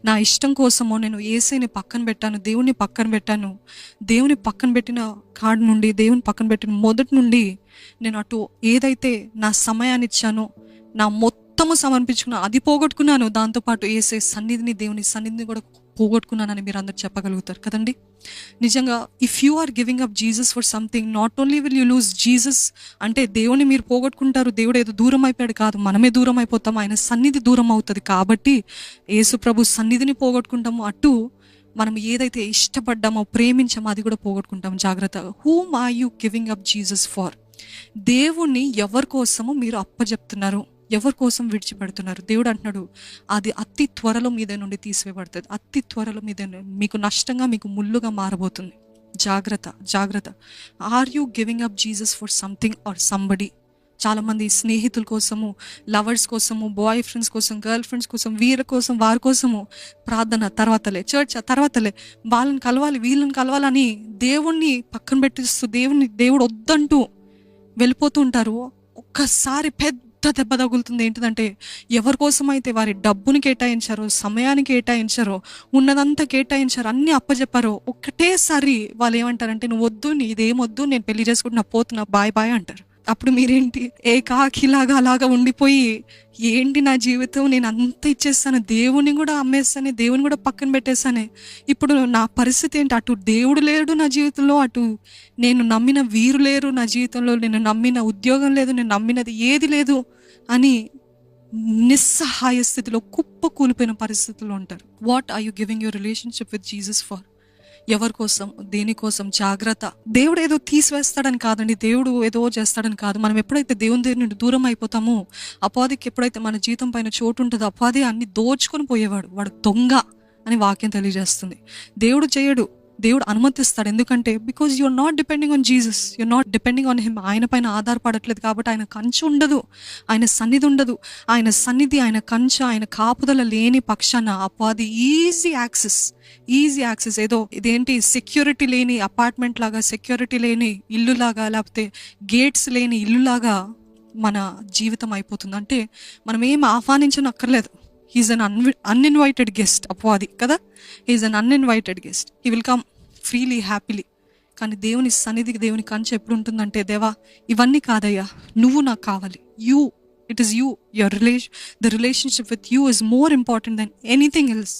నా ఇష్టం కోసమో నేను యేసయ్యని పక్కన పెట్టాను, దేవుని పక్కన పెట్టాను. దేవుని పక్కన పెట్టిన కాడ నుండి, దేవుని పక్కన పెట్టిన మొదటి నుండి నేను అటు ఏదైతే నా సమయాన్ని ఇచ్చానో, నా మొత్తము సమర్పించుకున్నా, అది పోగొట్టుకున్నాను. దాంతోపాటు యేసయ్య సన్నిధిని, దేవుని సన్నిధిని కూడా పోగొట్టుకున్నానని మీరు అందరు చెప్పగలుగుతారు కదండి. నిజంగా if you are giving up Jesus for something, not only will you lose Jesus, అంటే దేవుని మీరు పోగొట్టుకుంటారు. దేవుడు ఏదో దూరం అయిపోయాడు కాదు, మనమే దూరం అయిపోతాం. ఆయన సన్నిధి దూరం అవుతుంది కాబట్టి యేసు ప్రభు సన్నిధిని పోగొట్టుకుంటాము. అటు మనం ఏదైతే ఇష్టపడ్డామో, ప్రేమించామో అది కూడా పోగొట్టుకుంటాం. జాగ్రత్తగా. Whom are you giving up Jesus for? దేవుణ్ణి ఎవరి కోసము మీరు అప్పజెప్తున్నారు, ఎవరి కోసం విడిచిపెడుతున్నారు? దేవుడు అంటున్నాడు, అది అతి త్వరలో మీద నుండి తీసివేయబడుతుంది. అతి త్వరలో మీద మీకు నష్టంగా, మీకు ముళ్ళుగా మారబోతుంది. జాగ్రత్త, జాగ్రత్త. Are you giving up Jesus for something or somebody? చాలామంది స్నేహితుల కోసము, లవర్స్ కోసము, బాయ్ ఫ్రెండ్స్ కోసం, గర్ల్ ఫ్రెండ్స్ కోసం, వీళ్ళ కోసం, వారి కోసము ప్రార్థన తర్వాతలే, చర్చ్ తర్వాతలే, వాళ్ళని కలవాలి, వీళ్ళని కలవాలని దేవుణ్ణి పక్కన పెట్టిస్తూ, దేవుడు వద్దంటూ వెళ్ళిపోతూ ఉంటారు. ఒక్కసారి పెద్ద దెబ్బ తగులుతుంది. ఏంటిదంటే, ఎవరి కోసమైతే వారి డబ్బుని కేటాయించారో, సమయాన్ని కేటాయించారో, ఉన్నదంతా కేటాయించారో, అన్నీ అప్పచెప్పారో, ఒక్కటేసారి వాళ్ళు ఏమంటారంటే, నువ్వు వద్దు, నీదేమొద్దు, నేను పెళ్లి చేసుకుంటున్నా, పోతున్నా, బాయ్ బాయ్ అంటారు. అప్పుడు మీరేంటి, ఏకాకిలాగా అలాగా ఉండిపోయి, ఏంటి నా జీవితం, నేను అంత ఇచ్చేస్తాను, దేవుని కూడా అమ్మేస్తాను, దేవుని కూడా పక్కన పెట్టేస్తానే, ఇప్పుడు నా పరిస్థితి ఏంటి? అటు దేవుడు లేడు నా జీవితంలో, అటు నేను నమ్మిన వీరు లేరు నా జీవితంలో, నేను నమ్మిన ఉద్యోగం లేదు, నేను నమ్మినది ఏది లేదు అని నిస్సహాయ స్థితిలో, కుప్ప కూలిపోయిన పరిస్థితుల్లో ఉంటారు. What are you giving your relationship with Jesus for? ఎవరి కోసం, దేనికోసం? జాగ్రత్త. దేవుడు ఏదో తీసివేస్తాడని కాదండి, దేవుడు ఏదో చేస్తాడని కాదు. మనం ఎప్పుడైతే దేవుని దగ్గర నుండి దూరం అయిపోతామో, అపవాదికి ఎప్పుడైతే మన జీవితం పైన చోటు ఉంటుందో, అపవాది అన్ని దోచుకొని పోయేవాడు, వాడు దొంగ అని వాక్యం తెలియజేస్తుంది. దేవుడు చేయడు, దేవుడు అనుమతిస్తాడు. ఎందుకంటే because you're not depending on Jesus, you're not depending on him. ఆయన పైన ఆధారపడట్లేదు కాబట్టి ఆయన కంచె ఉండదు, ఆయన సన్నిధి ఉండదు. ఆయన సన్నిధి, ఆయన కంచె, ఆయన కాపుదల లేని పక్షాన అపవాది ఈజీ యాక్సెస్, ఏదో ఇదేంటి సెక్యూరిటీ లేని అపార్ట్మెంట్ లాగా, సెక్యూరిటీ లేని ఇల్లు లాగా, లేకపోతే గేట్స్ లేని ఇల్లు లాగా మన జీవితం అయిపోతుంది. అంటే మనం ఏం ఆహ్వానించనక్కర్లేదు. He is un uninvited guest. అపవాది కదా, he is un uninvited guest. He will come freely, happily. కానీ దేవుని సన్నిధికి, దేవుని కంచె ఎప్పుడు ఉంటుందంటే, దేవా ఇవన్నీ కాదయ్యా, నువ్వు నాకు కావాలి. It is you, your the relationship with you is more important than anything else.